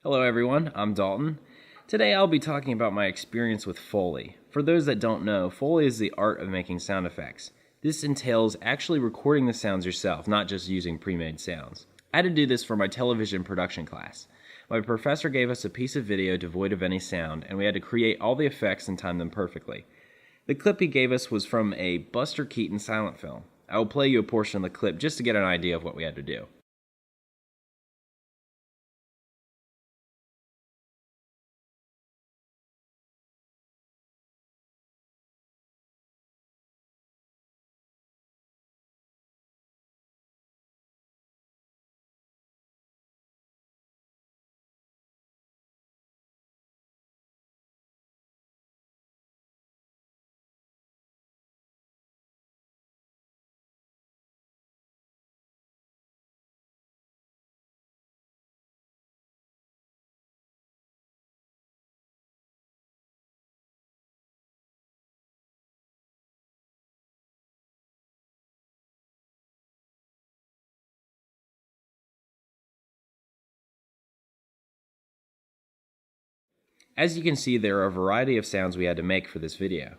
Hello everyone, I'm Dalton. Today I'll be talking about my experience with Foley. For those that don't know, Foley is the art of making sound effects. This entails actually recording the sounds yourself, not just using pre-made sounds. I had to do this for my television production class. My professor gave us a piece of video devoid of any sound, and we had to create all the effects and time them perfectly. The clip he gave us was from a Buster Keaton silent film. I will play you a portion of the clip just to get an idea of what we had to do. As you can see, there are a variety of sounds we had to make for this video.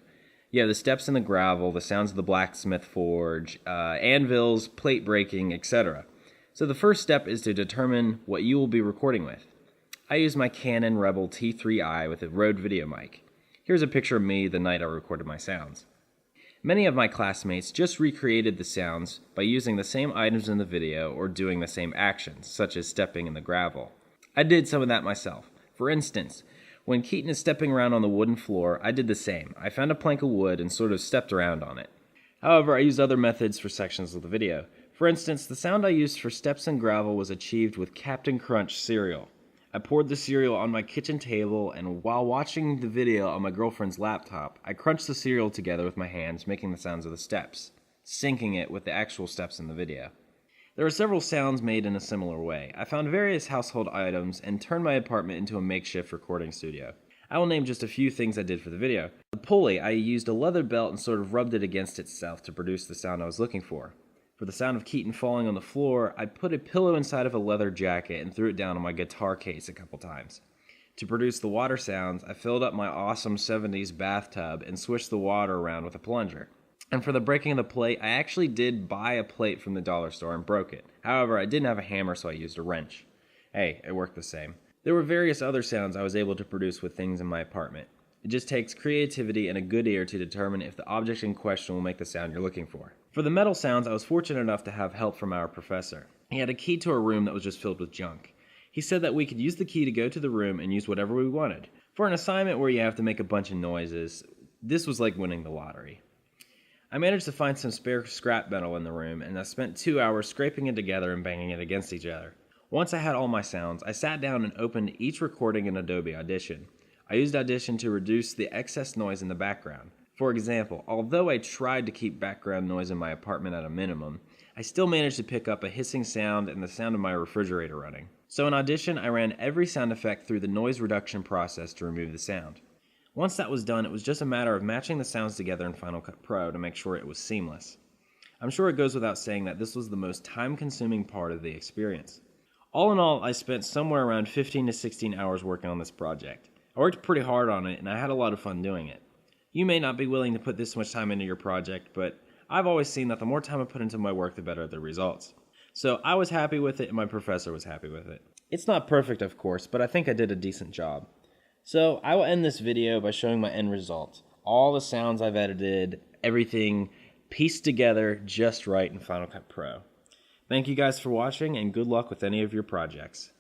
You have the steps in the gravel, the sounds of the blacksmith forge, anvils, plate breaking, etc. So the first step is to determine what you will be recording with. I used my Canon Rebel T3i with a Rode video mic. Here's a picture of me the night I recorded my sounds. Many of my classmates just recreated the sounds by using the same items in the video or doing the same actions, such as stepping in the gravel. I did some of that myself. For instance, when Keaton is stepping around on the wooden floor, I did the same. I found a plank of wood and sort of stepped around on it. However, I used other methods for sections of the video. For instance, the sound I used for steps and gravel was achieved with Captain Crunch cereal. I poured the cereal on my kitchen table, and while watching the video on my girlfriend's laptop, I crunched the cereal together with my hands, making the sounds of the steps, syncing it with the actual steps in the video. There are several sounds made in a similar way. I found various household items and turned my apartment into a makeshift recording studio. I will name just a few things I did for the video. The pulley, I used a leather belt and sort of rubbed it against itself to produce the sound I was looking for. For the sound of Keaton falling on the floor, I put a pillow inside of a leather jacket and threw it down on my guitar case a couple times. To produce the water sounds, I filled up my awesome 70s bathtub and swished the water around with a plunger. And for the breaking of the plate, I actually did buy a plate from the dollar store and broke it. However, I didn't have a hammer, so I used a wrench. Hey, it worked the same. There were various other sounds I was able to produce with things in my apartment. It just takes creativity and a good ear to determine if the object in question will make the sound you're looking for. For the metal sounds, I was fortunate enough to have help from our professor. He had a key to a room that was just filled with junk. He said that we could use the key to go to the room and use whatever we wanted. For an assignment where you have to make a bunch of noises, this was like winning the lottery. I managed to find some spare scrap metal in the room, and I spent 2 hours scraping it together and banging it against each other. Once I had all my sounds, I sat down and opened each recording in Adobe Audition. I used Audition to reduce the excess noise in the background. For example, although I tried to keep background noise in my apartment at a minimum, I still managed to pick up a hissing sound and the sound of my refrigerator running. So in Audition, I ran every sound effect through the noise reduction process to remove the sound. Once that was done, it was just a matter of matching the sounds together in Final Cut Pro to make sure it was seamless. I'm sure it goes without saying that this was the most time-consuming part of the experience. All in all, I spent somewhere around 15 to 16 hours working on this project. I worked pretty hard on it, and I had a lot of fun doing it. You may not be willing to put this much time into your project, but I've always seen that the more time I put into my work, the better the results. So I was happy with it, and my professor was happy with it. It's not perfect, of course, but I think I did a decent job. So I will end this video by showing my end result. All the sounds I've edited, everything pieced together just right in Final Cut Pro. Thank you guys for watching, and good luck with any of your projects.